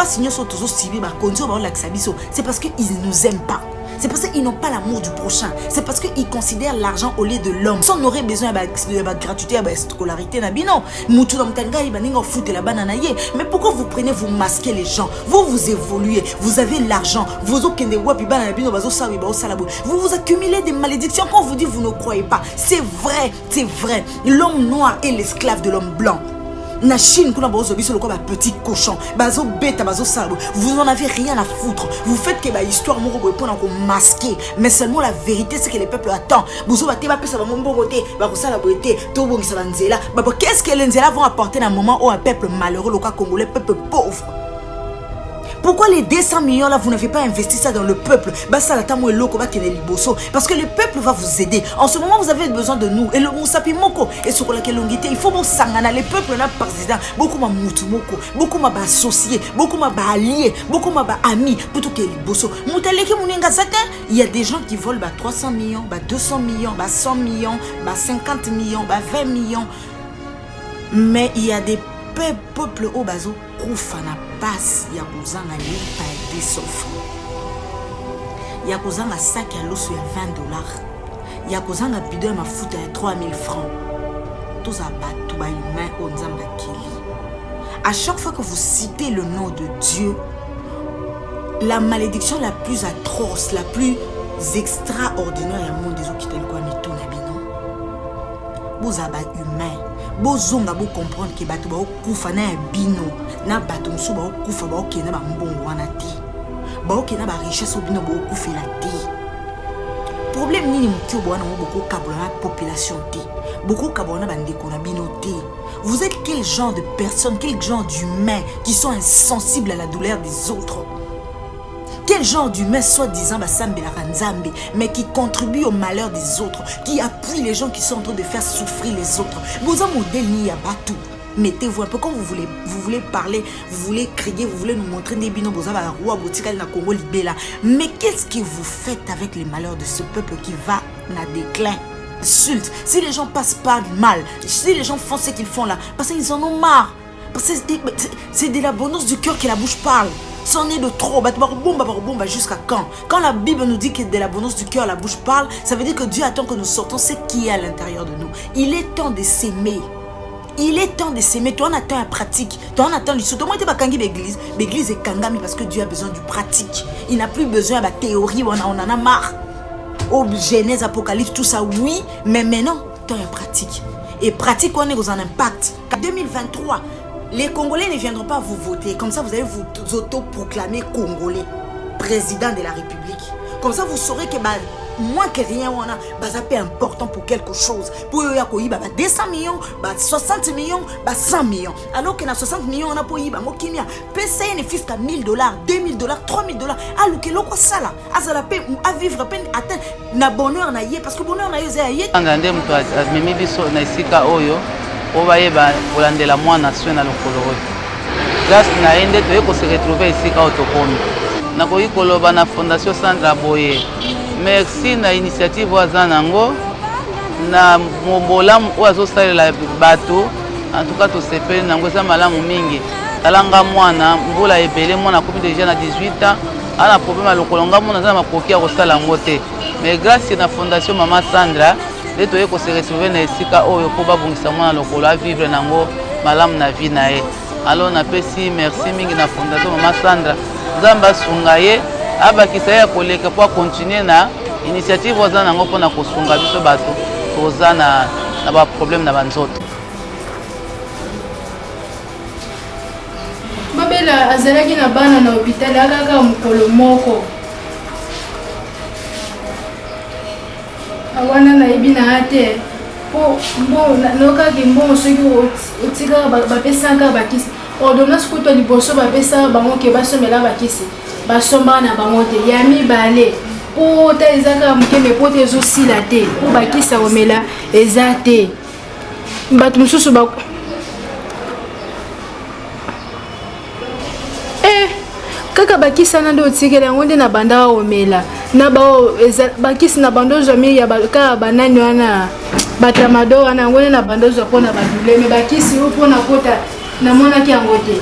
passe nous sommes toujours suivis par conduire par l'axabiso. C'est parce qu'ils ne nous aiment pas. C'est parce qu'ils n'ont pas l'amour du prochain. C'est parce qu'ils considèrent l'argent au lieu de l'homme. Si on aurait besoin de gratuité, de scolarité, non. Mais pourquoi vous prenez, vous masquez les gens? Vous évoluez. Vous avez l'argent. Vous vous accumulez des malédictions. Quand on vous dit vous ne croyez pas, c'est vrai, c'est vrai. L'homme noir est l'esclave de l'homme blanc. Na Chine, petit cochon, bazo bêta, bazo sabo. Vous n'en avez rien à foutre. Vous faites que bah histoire moro pour masquer. Mais seulement la vérité, c'est que les peuples attendent. Qu'est-ce que les Nzela vont apporter dans un moment où un peuple malheureux, le cas congolais, peuple pauvre? Pourquoi les 200 millions là, vous n'avez pas investi ça dans le peuple? Parce que le peuple va vous aider. En ce moment, vous avez besoin de nous. Et le Moussapi Moko, et sur laquelle longité, il faut vous sangana. Les peuples là, président, beaucoup m'a moutumoko, beaucoup m'a associé, beaucoup m'a allié, beaucoup m'a ami, plutôt que les bosso. Il y a des gens qui volent 300 millions, 200 millions, 100 millions, 50 millions, 20 millions. Mais il y a des peuples au bazo. Koufana passe ya kozanga lipa ya desof ya kozanga sac ya loso ya $20 ya kozanga bidon ya mafuta ya 3000 francs. Tous abattu ba humain au nzamba kili. À chaque fois que vous citez le nom de Dieu, la malédiction la plus atroce, la plus extraordinaire ya monde des autres qui tel quoi mitona bino. Vous abat humain. Bozonga bo comprendre que bato ba okufa na bino na bato musu ba okufa ba okena ba mbongo wana ti ba okena ba richesse obino ba okufela ti. Problème nini mukio bwana mo boko kabona na population ti boko kabona ba ndeko na bino ti. Vous êtes quel genre de personnes, quel genre d'humains qui sont insensibles à la douleur des autres? Quel genre d'humain, soi-disant, mais qui contribue au malheur des autres, qui appuie les gens qui sont en train de faire souffrir les autres? Vous avez un modèle ni à batou. Mettez-vous un peu quand vous voulez parler, vous voulez crier, vous voulez nous montrer des binos, vous avez un roi botika na Congo libéla. Mais qu'est-ce que vous faites avec les malheurs de ce peuple qui va à déclin? Insulte. Si les gens passent par mal, si les gens font ce qu'ils font là, parce qu'ils en ont marre. Parce que c'est de l'abondance du cœur que la bouche parle. C'en est de trop. Jusqu'à quand? Quand la Bible nous dit que de l'abondance du cœur la bouche parle, ça veut dire que Dieu attend que nous sortons ce qui est à l'intérieur de nous. Il est temps de s'aimer. Il est temps de s'aimer. Toi, on attend la pratique. Toi, on attend l'issue. Toi, moi, tu vas kangi l'église. L'église est kangami parce que Dieu a besoin du pratique. Il n'a plus besoin de la théorie. On en a marre. Au Genèse, Apocalypse, tout ça, oui. Mais maintenant, tu as la pratique. Et pratique, on est dans un impact. En 2023, les Congolais ne viendront pas vous voter. Comme ça, vous allez vous auto-proclamer Congolais, président de la République. Comme ça, vous saurez que moins que rien, on a ça peut important pour quelque chose. Pour 200 millions, 60 millions, 100 millions. Alors que dans 60 millions, on a pour y payer ne fisc à $1000, $2000, $3000. Alors que l'on ça là, à vivre à peine atteint na bonheur na yé parce que bonheur na yé. Angande mtu azmemi biso na isika oyo. Obayeba olandela mwana swe na lokolo. Grâce na ende to se retrouver ici ka otokomi. Na ko ikoloba na Fondation Sandra Boye. Merci na initiative wazanango na mobola oazo salela bato. En tout cas to sepeli nango za malamu mingi. Talanga mwana mbula ebele mwana komi déjà na 18 ans. Ana problème à lokolo ngamo na za makoki ya kosala ngote. Mais grâce na Fondation Mama Sandra les toye ko se retrouver na esika oyo ko babungisa mwana lokolo a vivre nango malamu na vie na ye. Alors na pesi merci mingi na Fondation Mama Sandra Zamba sungaye abakisa ya koleka pour continuer na initiative oza nango pona ko sunga biso bato toza na ba problème na banzoto. Babela azalaki na bana na hôpital akaka mukolo moko. Awana na ibina ate po mbo noka kimbo soki otika bapesaka bakisi ordonnance ko to liboso bapesa bango ke basomela bakisi basomba na bango te ya mibale po ta ezaka mukeme po te ezosila te po bakisa omela eza te bato mosusu ba kaka bakisa na ndo otikela yango nde na banda omela na bao bakisi na bando jamais ya ka banani wana batamado wana ngone na bando zo pona badule me bakisi o pona kota na mona ki yango te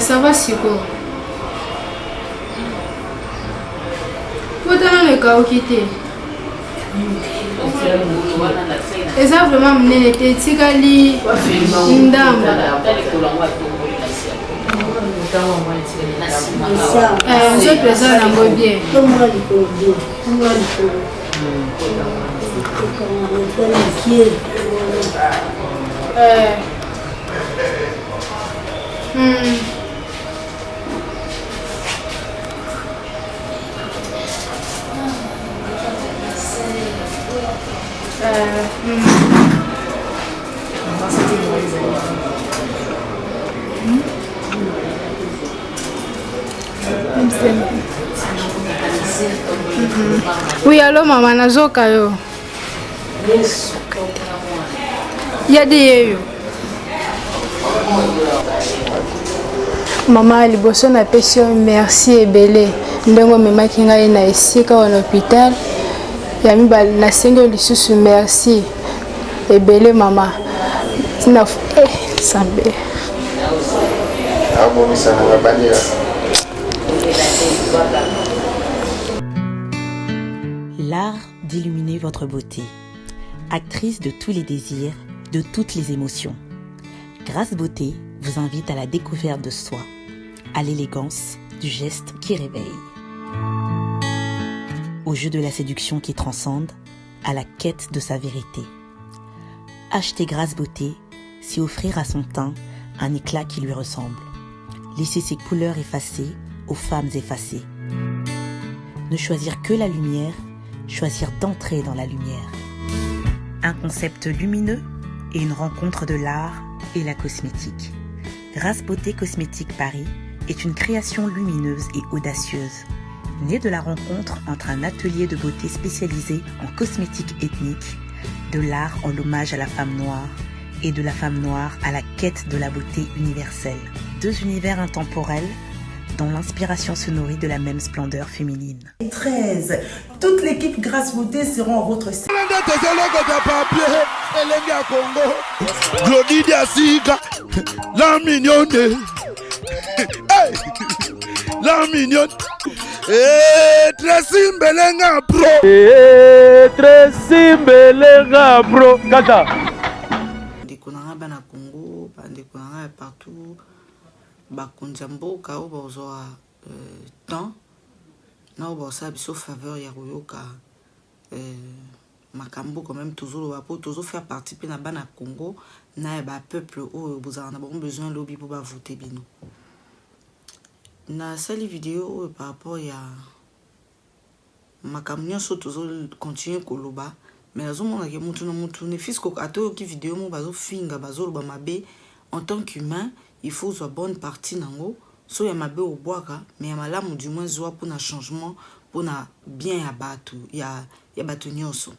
ça va siko. Pourtant le cas quitté. Et ça vraiment mené était tigali ndamba. Je présente un beau bien. Oui, allô maman, nazoka yo. Ya de yo. Maman liboso na pesi merci ebele. Ndongo memaki ngai na esika na hôpital. Ya mibali na sengo lisusu merci ebele mama. Tina sambe. L'art d'illuminer votre beauté. Actrice de tous les désirs, de toutes les émotions. Grâce Beauté vous invite à la découverte de soi, à l'élégance du geste qui réveille. Au jeu de la séduction qui transcende, à la quête de sa vérité. Acheter Grâce Beauté, c'est offrir à son teint un éclat qui lui ressemble. Laisser ses couleurs effacées aux femmes effacées. Ne choisir que la lumière, choisir d'entrer dans la lumière. Un concept lumineux et une rencontre de l'art et la cosmétique. Grâce Beauté Cosmétique Paris est une création lumineuse et audacieuse, née de la rencontre entre un atelier de beauté spécialisé en cosmétique ethnique, de l'art en hommage à la femme noire et de la femme noire à la quête de la beauté universelle. Deux univers intemporels dont l'inspiration se nourrit de la même splendeur féminine. 13. Toute l'équipe Grâce Beauté seront en votre sein. La mignonne. La mignonne. Tresimbelenga bro. Tresimbelenga bro. Kata. Ndeko bana Congo, ndeko nanga partout. Bakonza mboka o bozwa temps na o bosa biso faveur ya koyoka makambo quand même toujours va pour toujours faire participer na bana Congo na ba peuple o bozana na bon besoin lobby pour ba voter bino. Na sali vidéo par rapport ya makamnyo so toujours continuer koloba mais azomona ke mutu na mutu ne fisko ato ki vidéo mo bazo finga bazo ba mabe en tant qu'humain il faut soit bonne partie nango so ya mabe au boaka mais ya malamu du moins zoa pour na changement pour na bien ya batu ya batu nyonso.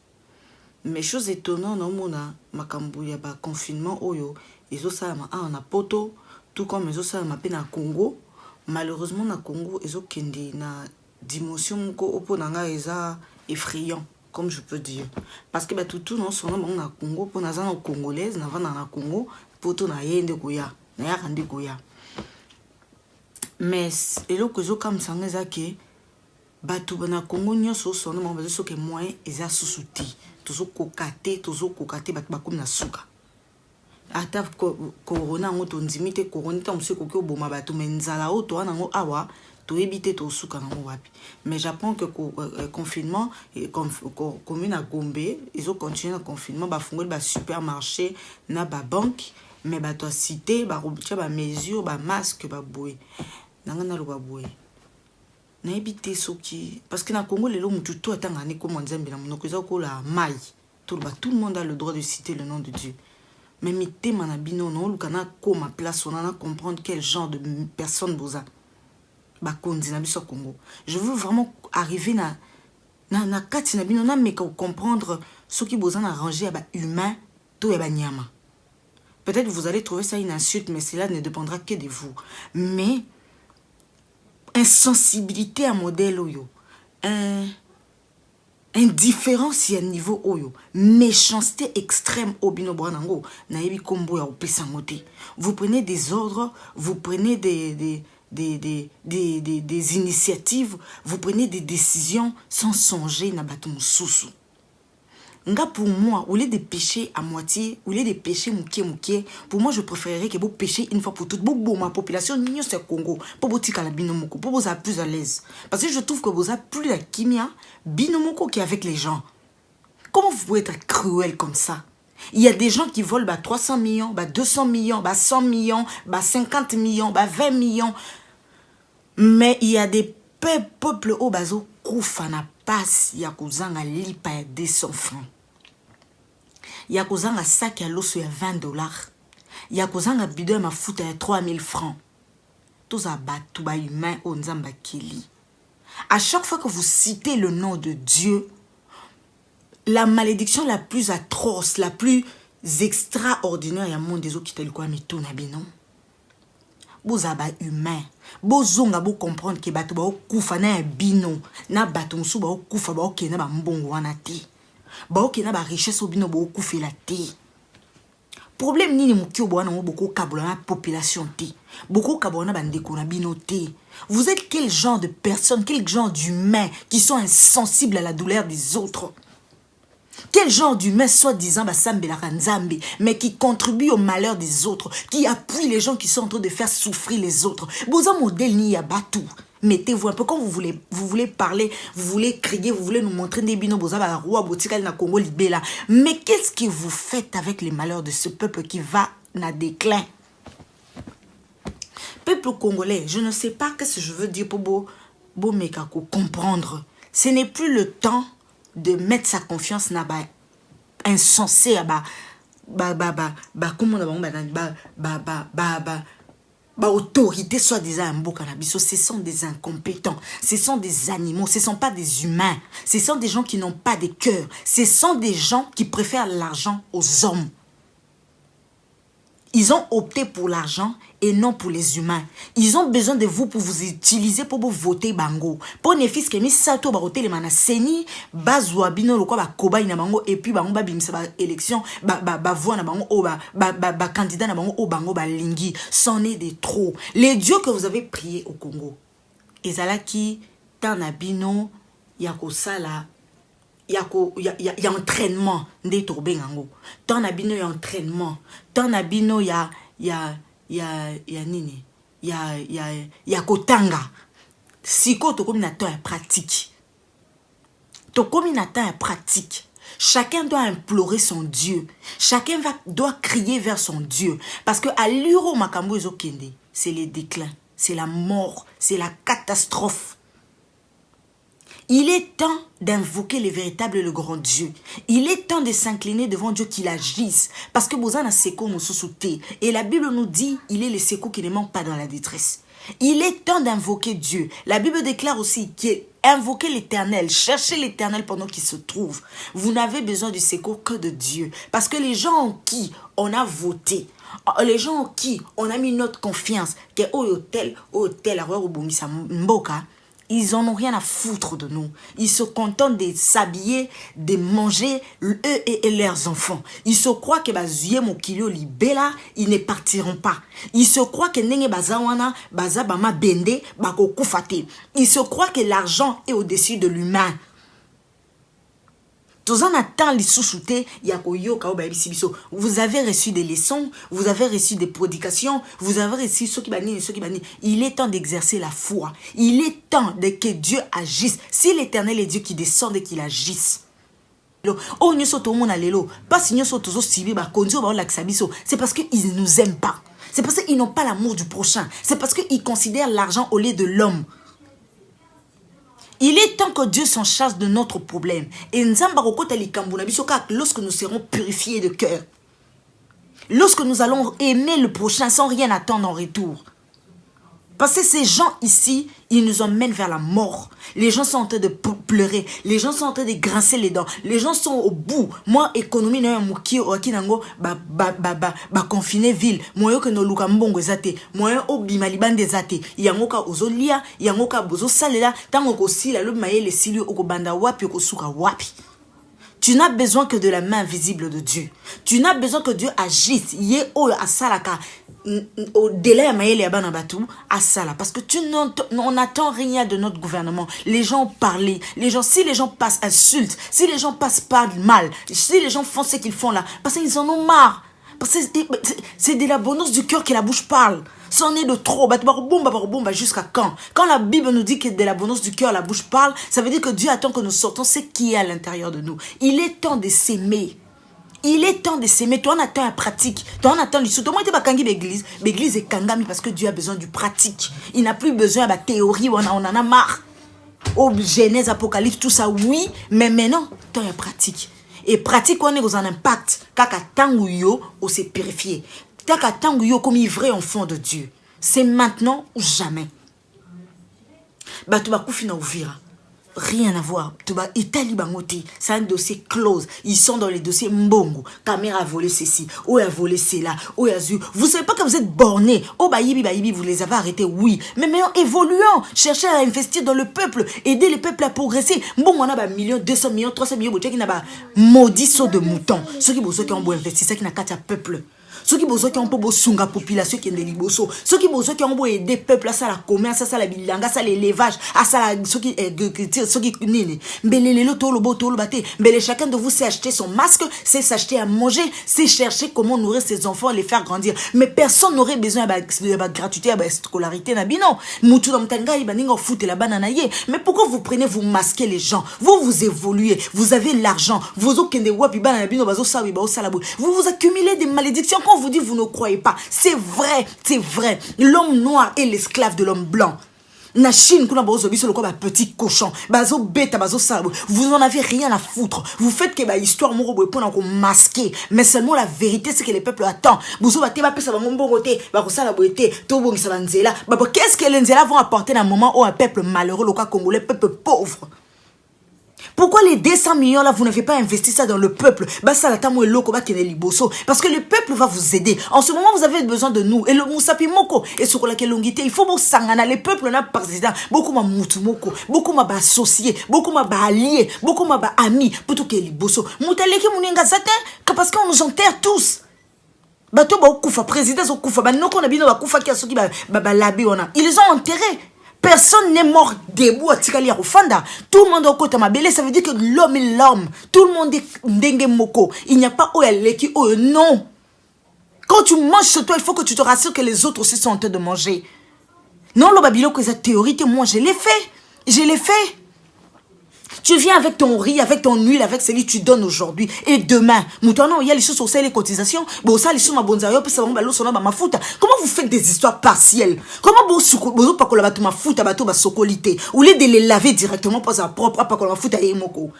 Mais chose étonnante na mona makambu ya ba confinement oyo ezo sala ma na poto tout comme ezo sala ma pe na Congo. Malheureusement na Congo ezo kende na dimension ko opo nanga eza effrayant comme je peux dire parce que ba tout non son nom na Congo pour na zana congolaise na vana na Congo poto na yende koya na ya rande koya mais eloko zo comme ça ngeza ke batu bana Congo nyonso son nom ba zo ke moyen eza susuti tozo kokate batu bakomi na suka ata corona ngo to nzimite corona ta mse kokyo boma batu menzala o to wana ngo awa to ebite to suka ngo wapi mais j'apprends que confinement commune à Gombe ils ont continué le confinement ba fungoli ba supermarché na ba banque mais ba to cité ba robutia ba mesure ba masque ba boy nanga na lo ba boy na ebite soki parce que na Congo lelo mutu to atanga ni ko nzambe na monoko za ko la mai tout le monde a le droit de citer le nom de Dieu. Mais mité manabino non lukana ko ma place on a comprendre quel genre de personne vous a ba konzi na biso Congo. Je veux vraiment arriver na kati na bino na me comprendre ce qui vous en arrangé à ba humain to ya ba nyama. Peut-être vous allez trouver ça une insulte mais cela ne dépendra que de vous. Mais insensibilité à modèle oyo indifférence, il y a niveau oyo, méchanceté extrême au bino branango, naebi kombo ya opesangote. Vous prenez des ordres, vous prenez des initiatives, vous prenez des décisions sans songer na bato mususu. Nga pour moi, au lieu de pécher à moitié, au lieu de pécher mouké, pour moi je préférerais que vous péchiez une fois pour toutes. Bon, ma population, nous c'est Congo, pour vous tika la binomoko, pour vous être plus à l'aise. Parce que je trouve que vous avez plus la kimia binomoko qui est avec les gens. Comment vous pouvez être cruel comme ça? Il y a des gens qui volent 300 millions, 200 millions, 100 millions, 50 millions, 20 millions. Mais il y a des peuples au bazo koufana passe ya kuzanga lipa ya 200 francs. Ya kuzanga sac ya loso ya 20 $. Ya kuzanga bidon ya mafuta ya 3000 francs. Tous à batu ba humain au nzamba kili. À chaque fois que vous citez le nom de Dieu, la malédiction la plus atroce, la plus extraordinaire ya monde des autres qui tel quoi mito na binon. Vous avez humain. Vous avez comprendre que batu ba kufa na bino na batu musu ba kufa ba okena ba mbongo wana te. Ba okena ba richesse obino ba kufa la te. Problème ni muki obwana mo boko kabula na population te. Boko kabona ba ndeko na bino te. Vous êtes quel genre de personnes, quel genre d'humains qui sont insensibles à la douleur des autres? Quel genre d'humain soi-disant mais qui contribue au malheur des autres, qui appuie les gens qui sont en train de faire souffrir les autres? Vous avez un modèle ni à batou. Mettez-vous un peu quand vous voulez parler, vous voulez crier, vous voulez nous montrer des binos, vous avez roi botika na Congo libéla. Mais qu'est-ce que vous faites avec les malheurs de ce peuple qui va na déclin? Peuple congolais, je ne sais pas ce que je veux dire pour beau mekako comprendre. Ce n'est plus le temps de mettre sa confiance na ba insensé autorité soi-disant un beau cannabis. Ce sont des incompétents, ce sont des animaux, ce ne sont pas des humains, ce sont des gens qui n'ont pas de cœur, ce sont des gens qui préfèrent l'argent aux hommes. Ils ont opté pour l'argent et non pour les humains. Ils ont besoin de vous pour vous utiliser pour vous voter bango. Pour ne fils que mis ça to ba voter les mana seni bazwa bino lo ba koba ina bango et puis bango ba bimisa ba élection ba voix na bango o ba candidat na bango o bango ba lingi. C'en est de trop. Les dieux que vous avez priés au Congo. Ezalaki tana bino ya ko sala il y a entraînement de tourbengango. Tant nabino y a entraînement. Tant nabino y a nini. Y a kotanga. Siko to komi na temps pratique. To komi na temps pratique. Chacun doit implorer son Dieu. Chacun doit crier vers son Dieu. Parce que à l'uro makambo ezokende, c'est le déclin, c'est la mort, c'est la catastrophe. Il est temps d'invoquer le véritable et le grand Dieu. Il est temps de s'incliner devant Dieu qu'il agisse. Parce que Bozana Seko Moussousouté. Et la Bible nous dit, il est le Seko qui ne manque pas dans la détresse. Il est temps d'invoquer Dieu. La Bible déclare aussi qu'invoquer l'Éternel, chercher l'Éternel pendant qu'il se trouve. Vous n'avez besoin du Seko que de Dieu. Parce que les gens en qui on a voté, les gens en qui on a mis notre confiance, que hôtel, Mboka, ils en ont rien à foutre de nous. Ils se contentent de s'habiller, de manger, eux et leurs enfants. Ils se croient que bazuye mokilio libela, ils ne partiront pas. Ils se croient que nenge bazawana, bazabama bende, bako kufate. Ils se croient que l'argent est au-dessus de l'humain. Vous avez reçu des leçons, vous avez reçu des prédications, vous avez reçu ceux qui banissent et ceux qui banissent. Il est temps d'exercer la foi. Il est temps que Dieu agisse. Si l'Éternel est Dieu qui descend et qu'il agisse. C'est parce qu'ils ne nous aiment pas. C'est parce qu'ils n'ont pas l'amour du prochain. C'est parce qu'ils considèrent l'argent au lieu de l'homme. Il est temps que Dieu s'en charge de notre problème. Et lorsque nous serons purifiés de cœur, lorsque nous allons aimer le prochain sans rien attendre en retour, Parce que ces gens ici, ils nous emmènent vers la mort. Les gens sont en train de pleurer. Les gens sont en train de grincer les dents. Les gens sont au bout. Moi, économie, n'a mouki au kinango, confiné ville. Moi, que no luka mbongo zate. Moi, au bimaliban des zate. Yangoka ozolia, yangoka bozo salela. Tango ko sila, le maye les silio oko banda wapi oko suka wapi. Tu n'as besoin que de la main visible de Dieu. Tu n'as besoin que Dieu agisse. Yé o asalaka. Au délai à ça là, parce que on n'attend rien de notre gouvernement. Les gens ont parlé, si les gens passent insultent, si les gens passent pas mal, si les gens font ce qu'ils font là, parce qu'ils en ont marre, parce que c'est de l'abondance du cœur que la bouche parle. C'en est de trop, jusqu'à quand? Quand la Bible nous dit que de l'abondance du cœur la bouche parle, ça veut dire que Dieu attend que nous sortons ce qui est à l'intérieur de nous. Il est temps de s'aimer. Il est temps de s'aimer. Toi, on attend un pratique. Toi, on attend l'issue. Toi, moi, tu vas kangi l'église. L'église est kangami parce que Dieu a besoin du pratique. Il n'a plus besoin de la théorie. On en a marre. Au Genèse, Apocalypse, tout ça, oui. Mais maintenant, toi, il y a pratique. Et pratique, on est dans un impact. Kaka tanguyo, on s'est purifié. Kaka tanguyo, comme il vrai enfant de Dieu. C'est maintenant ou jamais. Bah, tu vas koufina ouvira. Rien à voir. Italie Bangote, c'est un dossier close. Ils sont dans les dossiers Mbongo. Caméra a volé ceci. Ou a volé cela. Ou a zu. Vous savez pas que vous êtes bornés. Oh baïbi, vous les avez arrêtés, oui. Mais maintenant, évoluons. Cherchez à investir dans le peuple. Aider le peuple à progresser. Mbongo, on a 1 million, 200 millions, 300 millions. Vous savez qu'il y a maudit saut de mouton. Ceux qui ont beau investir, c'est qui n'a qu'à peuple. Ceux qui ont beau sunga population qui est des liboso, ceux qui ont beau aider peuple à ça la commerce, à ça la bilanga, à ça l'élevage, à ça la ceux qui nini. Mbele loto lo boto lo bate. Mbele chacun de vous sait acheter son masque, c'est s'acheter à manger, c'est chercher comment nourrir ses enfants, les faire grandir. Mais personne n'aurait besoin de gratuité, de scolarité nabino. Mutu na mtanga ibaninga foot la banana ye. Mais pourquoi vous prenez vous masquez les gens? Vous évoluez, vous avez l'argent, vous okende wapi banana bino bazo sawi ba osalabu. Vous accumulez des malédictions. Quand vous dites vous ne croyez pas, c'est vrai, c'est vrai. L'homme noir est l'esclave de l'homme blanc. Na Chine, kuna bazo biso le petit cochon, bazo beta bazo salabu. Vous n'en avez rien à foutre. Vous faites que histoire moro boy pour qu'on masquer, mais seulement la vérité c'est que les peuples attendent. Bozo ba te ba pesa ba mbongote, ba ko sala boité, to bo ngisa banzela. Ba qu'est-ce que les nzela vont apporter dans un moment où un peuple malheureux, le cas congolais, peuple pauvre? Pourquoi les 200 millions là, vous n'avez pas investi ça dans le peuple? Parce que le peuple va vous aider. En ce moment, vous avez besoin de nous. Et le Moussapi Moko, et sur la longuité, il faut vous sangana. Le peuple n'a pas président. Beaucoup m'a moutumoko, beaucoup m'a associé, beaucoup m'a allié, beaucoup m'a ami. Plutôt que les bosso. Moutaleki mouninga zaten, parce qu'on nous enterre tous. Bato ba okufa, président okufa, ba noko na bino ba kufa ki asoki ba labi ona. Ils ont enterré. Personne n'est mort debout à Tikali Arufanda. Tout le monde est au côté de ma belle. Ça veut dire que l'homme est l'homme. Tout le monde est dengue moko. Il n'y a pas Oyaleki, non. Quand tu manges chez toi, il faut que tu te rassures que les autres aussi sont en train de manger. Non, le babilo que cette théorie, moi je l'ai fait. Je l'ai fait. Tu viens avec ton riz, avec ton huile, avec celui que tu donnes aujourd'hui. Et demain, il y a les choses sur les cotisations. Comment vous faites des histoires partielles? Comment vous pas que ma fout à bateau ma socolité? Ou les de les laver directement pour sa propre, pas que la fout à Emoko.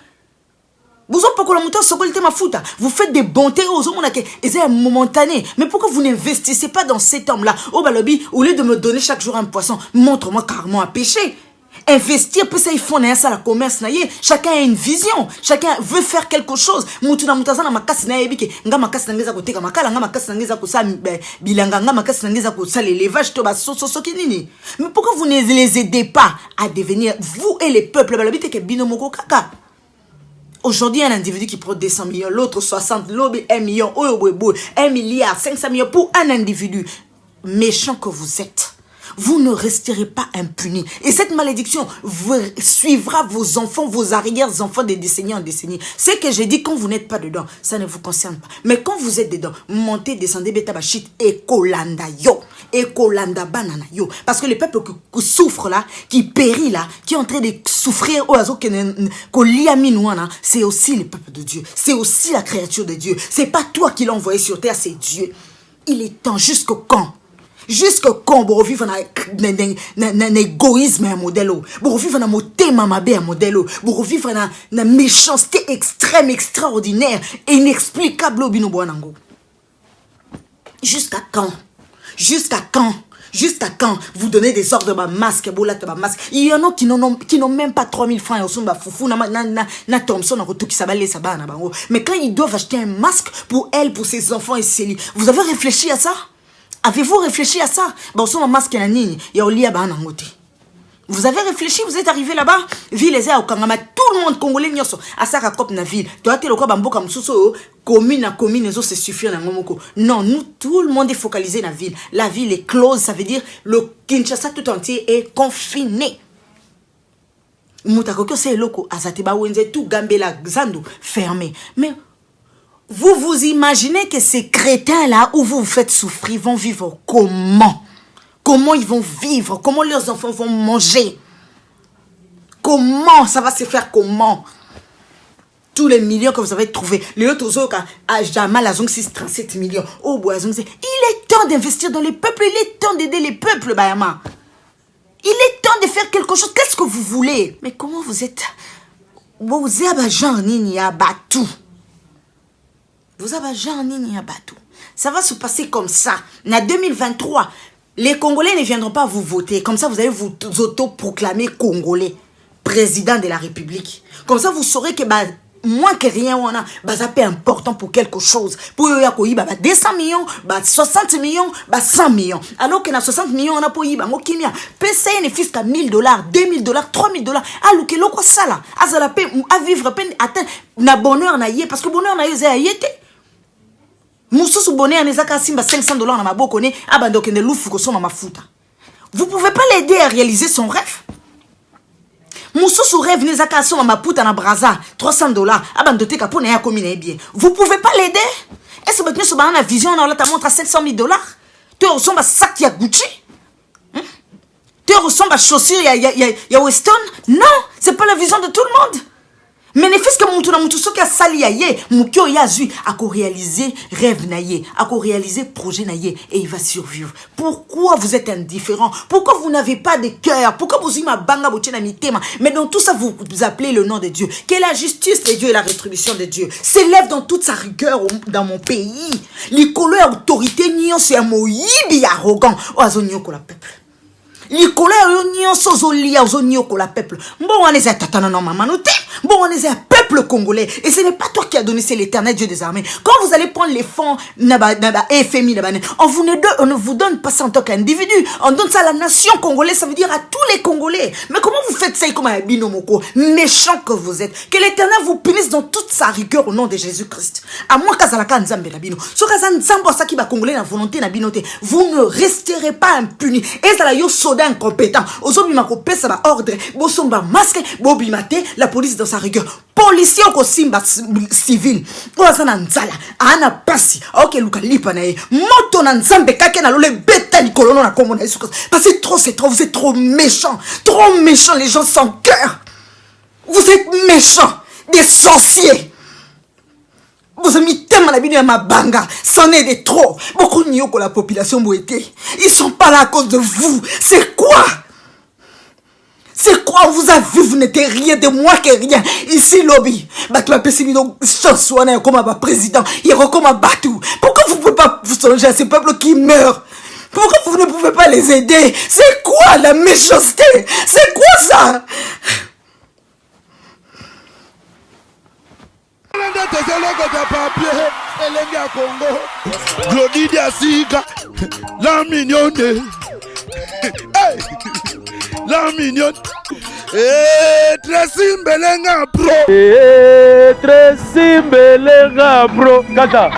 Vous n'avez pas que la moto socolité ma fout. Vous faites des bontés aux hommes et c'est momentané. Mais pourquoi vous n'investissez pas dans cet homme-là? Au balobi, au lieu de me donner chaque jour un poisson, montre-moi carrément à pêcher. Investir, puis ça, ils font ça, la commerce, chacun a une vision, chacun veut faire quelque chose. Mais pourquoi vous ne les aidez pas à devenir, vous et les peuples, aujourd'hui, un individu qui prend 200 millions, l'autre 60, l'autre 1 million, 1 milliard, 500 millions pour un individu. Méchant que vous êtes. Vous ne resterez pas impunis. Et cette malédiction suivra vos enfants, vos arrière-enfants de décennies en décennies. Ce que j'ai dit, quand vous n'êtes pas dedans, ça ne vous concerne pas. Mais quand vous êtes dedans, montez, descendez, betabachit, et kolanda yo. Et kolanda banana yo. Parce que le peuple qui souffre là, qui périt là, qui est en train de souffrir, c'est aussi le peuple de Dieu. C'est aussi la créature de Dieu. C'est pas toi qui l'as envoyé sur terre, c'est Dieu. Il est temps, jusqu'au quand? Jusqu'au quand vous vivez un égoïsme un modèle, vous vivez un motema mabe un modèle, vous vivez une méchanceté extrême, extraordinaire et inexplicable au binobo nango. Jusqu'à quand? Jusqu'à quand? Jusqu'à quand vous donnez des ordres de masque, masque. Il y en a qui n'ont même pas 3000 francs. Mais quand ils doivent acheter un masque pour elle, pour ses enfants et ses lits, vous avez réfléchi à ça? Avez-vous réfléchi à ça? Masque vous avez réfléchi, vous êtes arrivé là-bas, ville les au Kangama, tout le monde congolais nyoso, à ça rakop na ville. Toi t'es le quoi bambo comme sous commune à commune les autres c'est suffire na ngomoko. Non, nous tout le monde est focalisé dans la ville. La ville est close, ça veut dire le Kinshasa tout entier est confiné. Mutakoko c'est loko, azateba wenze tout Gambela Zandu fermé. Mais vous vous imaginez que ces crétins là où vous vous faites souffrir vont vivre comment? Comment ils vont vivre? Comment leurs enfants vont manger? Comment ça va se faire? Comment? Tous les millions que vous avez trouvés. Les autres, à Jamal, à 37 millions. Oh, boison, il est temps d'investir dans les peuples. Il est temps d'aider les peuples, Bayama. Il est temps de faire quelque chose. Qu'est-ce que vous voulez? Mais comment vous êtes? Vous avez Jean Nini à Batou. Vous avez Jean Nini à Batou. Ça va se passer comme ça. En 2023. Les Congolais ne viendront pas vous voter. Comme ça, vous allez vous auto-proclamer Congolais, président de la République. Comme ça, vous saurez que moins que rien, on a ça peut important pour quelque chose. Pour 200 millions, 60 millions, 100 millions. Alors que dans 60 millions, on a pour y PCA ne fixe qu'à $1000, $2000, $3000. Alors que l'on ça là, à vivre peine atteindre na bonheur na yé parce que bonheur na yé ayété. Moussousou bonheur na zaka simba $500 na maboko ne abandoke ne loufu ko soma mafuta. Vous pouvez pas l'aider à réaliser son rêve. Moussousou rêve ne zaka soma maputa na braza $300 abandote ka pona ya komine bien. Vous pouvez pas l'aider. Est-ce que vous avez une vision on ta montre à $700,000? Tu ressembles à sac ya Gucci? Tu ressembles à chaussures ya Weston? Non, c'est pas la vision de tout le monde. Mais ne fais-ce que mon tout ce qui a sali aïe, mon cœur y a vu, à réaliser rêve naïe, à réaliser projet naïe, et il va survivre. Pourquoi vous êtes indifférent? Pourquoi vous n'avez pas de cœur? Pourquoi vous ma banga mais dans tout ça vous appelez le nom de Dieu? Quelle est la justice de Dieu et la rétribution de Dieu s'élève dans toute sa rigueur dans mon pays. Les couleurs autorité nion c'est un mot yibi arrogant. Oazonio ko la peuple. Les couleurs nion sozolia ozonio ko la peuple. Bon on est à tatana non mamanote. Bon, on est un peuple congolais. Et ce n'est pas toi qui as donné, c'est l'Éternel Dieu des armées. Quand vous allez prendre les fonds, FMI, on ne vous donne pas ça en tant qu'individu. On donne ça à la nation congolaise, ça veut dire à tous les Congolais. Mais comment vous faites ça comme un binomoko? Méchant que vous êtes. Que l'Éternel vous punisse dans toute sa rigueur au nom de Jésus-Christ. À moi, Kazalaka Nzambe la bino. So Kazan Nzambo sa qui va congolais la volonté na binote. Vous ne resterez pas impunis. Et ça la yo soda incompétent. Ozobi makopé ça va ordre. Bosomba masque, bobi mate, la police dans sa rigueur. Policier au simba civil. Oazana nzala. Ana pasi. Ok luka lipa na ye. Moto na nzambe kake na lole beta ni kolono na komona yesu. Parce que c'est trop, vous êtes trop méchants. Trop méchants les gens sans cœur. Vous êtes méchants. Des sorciers. Vous avez mis tellement la vie à ma banga. C'en est de trop. Beaucoup de que la population mouetté. Ils sont pas là à cause de vous. C'est quoi? C'est quoi on vous a vu? Vous n'êtes rien de moi que rien. Ici, lobby. Batou a pessimé donc Chansouana comme un président. Il comme un Batou. Pourquoi vous ne pouvez pas vous songer à ces peuples qui meurent? Pourquoi vous ne pouvez pas les aider? C'est quoi la méchanceté? C'est quoi ça? Glodidia Sika, la mignonne. La mignonne. Très simbelenga bro. Très simbelenga bro. Kata.